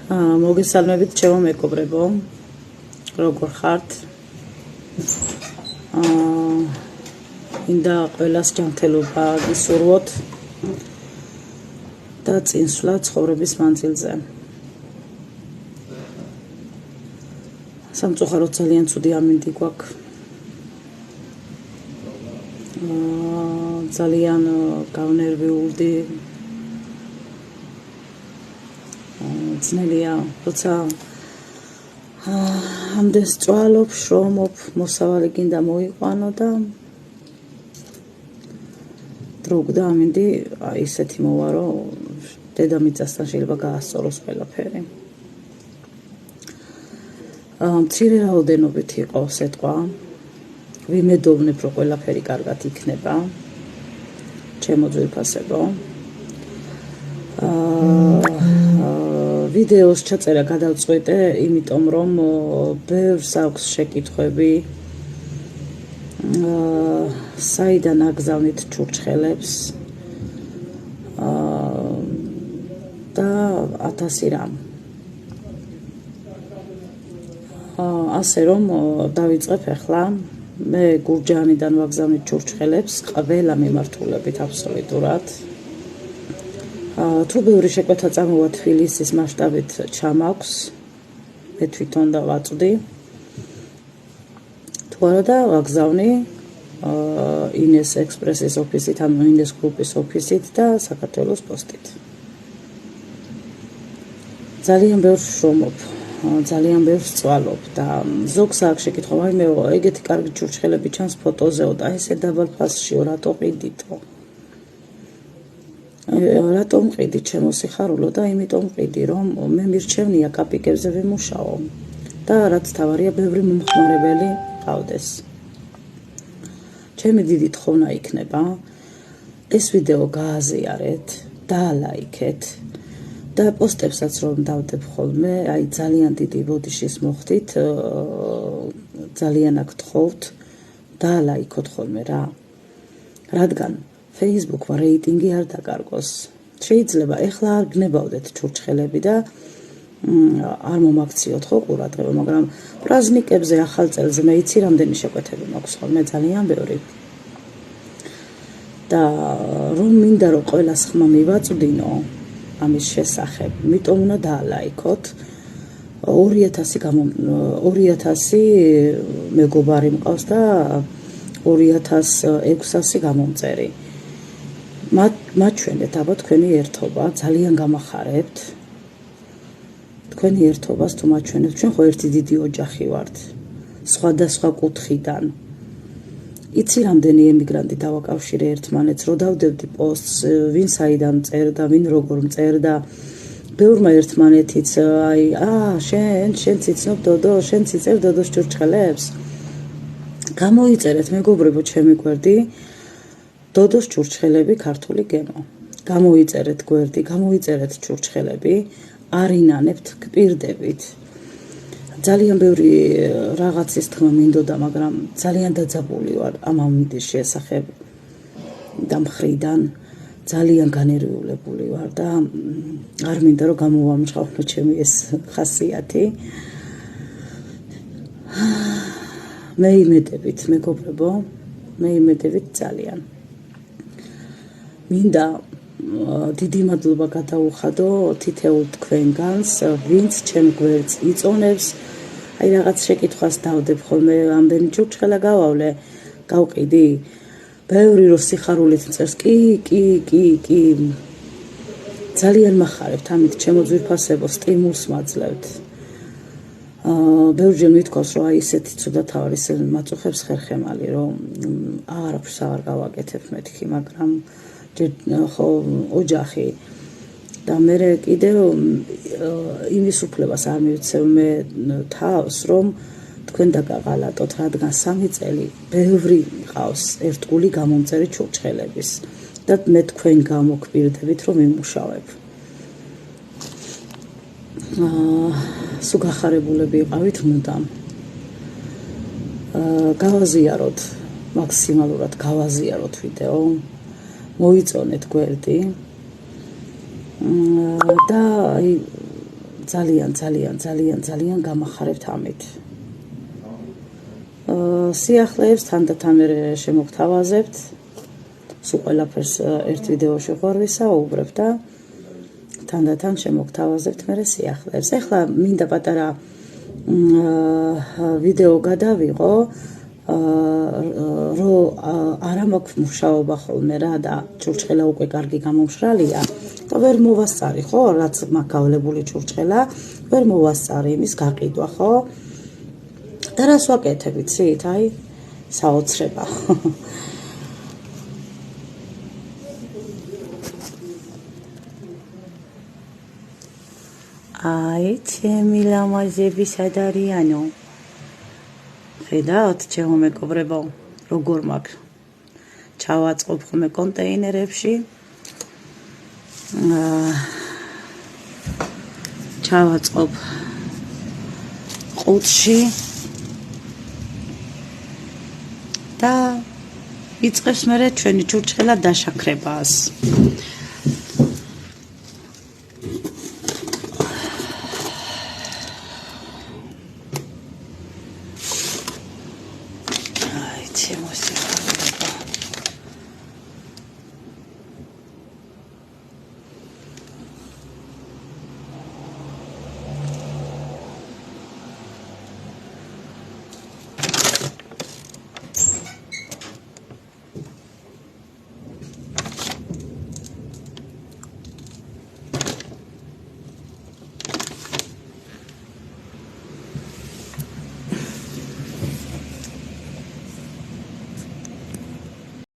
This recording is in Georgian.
მოგესალმებით ჩემო მეგობრებო, როგორ ხართ? მინდა ყველას ჯანმრთელობა გისურვოთ და წინსვლა ცხოვრების მანძილზე. სამწუხაროდ ძალიან ცუდი ამინდი გვაქვს. ძალიან გავნერვიულდი. ძნელია, როცა ამდენს წვალობ, შრომობ, მოსავალი გინდა მოიყვანო და დროგდა ამინდი ისეთი მოვა, რომ დედამიწასთან შეიძლება გაასწოროს ყველაფერი. მცირე რაოდენობით იყო სიტყვა, ვიმედოვნებ, რომ ყველაფერი კარგად იქნება, ჩემო ძვირფასებო. ვიდეოს ჩაწერა გადავწყვიტე, იმიტომ რომ ბევრს აქვს შეკითხვები, საიდან აგზავნით ჩურჩხელებს და 1000 რამ. ასე რომ დავიწყებ ახლა, მე გურჯაანიდან ვაგზავნით ჩურჩხელებს ყველა მიმართულებით აბსოლუტურად. თუ ბევრი შეკვეთა წამოვა თბილისის მასშტაბით ჩამაქვს, მე თვითონ დავაწვდი. თუ არა და ვაგზავნი ინეს ექსპრესის ოფისით, ანუ ინეს გრუპის ოფისით და საქართველოს პოსტით. ძალიან ბევრს შრომობ, ძალიან ბევრს წვალობ და ზოგს აქვს შეკითხვა, მაიმეო, ეგეთი კარგი ჩურჩხელები ჩანს ფოტოზეო და ესე დაბალ ფასშიო, რატო ყიდითო? რატომ ყიდი ჩემო სიხარულო და იმიტომ ყიდი, რომ მე მირჩევნია კაპიკებზე ვიმუშაო და რაც თავარია, ბევრი მომხმარებელი ყავდეს. ჩემი დიდი თხოვნა იქნება, ეს ვიდეო გააზიარეთ, დაალაიქეთ და პოსტებსაც რომ დავდებ ხოლმე, აი ძალიან დიდი ბოდიშის მოხდით, ძალიან აქ თხოვთ, დაალაიქოთ ხოლმე რა. რადგან Facebook-მა რეიტინგი არ დაკარგოს. შეიძლება ეხლა არ გნებავდეთ ჩურჩხელები და არ მომაქციოთ ხო ყურადღება, მაგრამ პრაზნიკებზე, ახალ წელზე მე იცი რამდენი შეკვეთები მაქვს ხოლმე, ძალიან ბევრი. და რომ მინდა რომ ყველას ხმა მივაწვდინო ამის შესახებ, იმიტომ უნდა დაალაიქოთ. 2000 მეგობარი მყავს და 2600 გამომწერი. მაჩვენეთ აბა თქვენი ერთობა, ძალიან გამახარებთ. თქვენი ერთობას თუ მაჩვენებთ, ჩვენ ხო ერთი დიდი ოჯახი ვართ, სხვადასხვა კუთხიდან. იცი რამდენი ემიგრანტი დავაკავშირე ერთმანეთს, რო დავდებდი პოსტს, ვინ საიდან წერდა, ვინ როგორ მწერდა. ბევრმა ერთმანეთიც აი, შენ ციცნობ დოდო, შენ ციწერ დოდოს ჩურჩხელებს. გამოიწერეთ მეგობრებო, ჩემი გვერდი, დოდოს ჩურჩხელები ქართული გემო. გამოიწერეთ გვერდი, გამოიწერეთ ჩურჩხელები, არინანებთ, გპირდებით. ძალიან ბევრი რაღაცის თქმა მინდოდა, მაგრამ ძალიან დაძაბული ვარ ამ ამინდის შესახებ და მხრიდან. ძალიან განერვიულებული ვარ და არ მინდა რომ გამოვამჟღავნო ჩემი ეს ხასიათი. მე იმედებით, მეგობრებო, მე იმედებით ძალიან. მინდა დიდი მადლობა გადაუხადო თითეულ თქვენგანს, ვინც ჩემ გვერდს იწონებს. აი რაღაც შეკითხვას დავდებ ხოლმე, ამდენი ჩურჩხელა გავავლე, გავყიდი. ბევრი რო სიხარულით მწერს, კი. ძალიან მახარებთ, ამით ჩემო ძვირფასებო სტიმულს მაძლევთ. ბევრჯერ მithქვავს, რომ აი ისეთი ცუდად არის მაწუხებს ხერხემალი, რომ არაფერს აღარ გავაკეთებ მეთქი, მაგრამ ხო ოჯახი და მე კიდევ იმის უფლებას არ მივცევ მე თავს, რომ თქვენ დაგაყალატოთ, რადგან 3 წელი ბევრი ყავს ერთგული გამომწერი ჩურჩხელების და მე თქვენ გამოგპირდებით, რომ იმუშავებ. სულ გახარებულები იყავით მუდამ. გავაზიაროთ, მაქსიმალურად გავაზიაროთ ვიდეო. მოიწონეთ გვერდი და ძალიან გამახარებთ ამით. სიახლეებს თანდათან მე შემოგთავაზებთ. სულ ყველაფერს ერთ ვიდეოში ხوار ვისაუბრებ და თანდათან შემოგთავაზებთ მე სიახლეებს. ეხლა მინდა პატარა ვიდეო გადავიღო, რომ არ მაქვს მუშაობა ხოლმე რა და ჩურჩხელა უკვე კარგი გამომშრალია და ვერ მოვასწარი ხო, რაც მაქვს გავლებული ჩურჩხელა, ვერ მოვასწარი იმის გაყიდვა ხო? და რას ვაკეთებ, იცით? აი, საოცრება. აი, ჩემი ლამაზები სად არიანო? ხედავთ, ჩემო მეგობრებო, როგორ მაქვს? ჩავაწყობ ხოლმე კონტეინერებში. ჩავაწყობ ყუთში და იწყებს მერე ჩვენი ჩურჩხელა დაშაქრებას.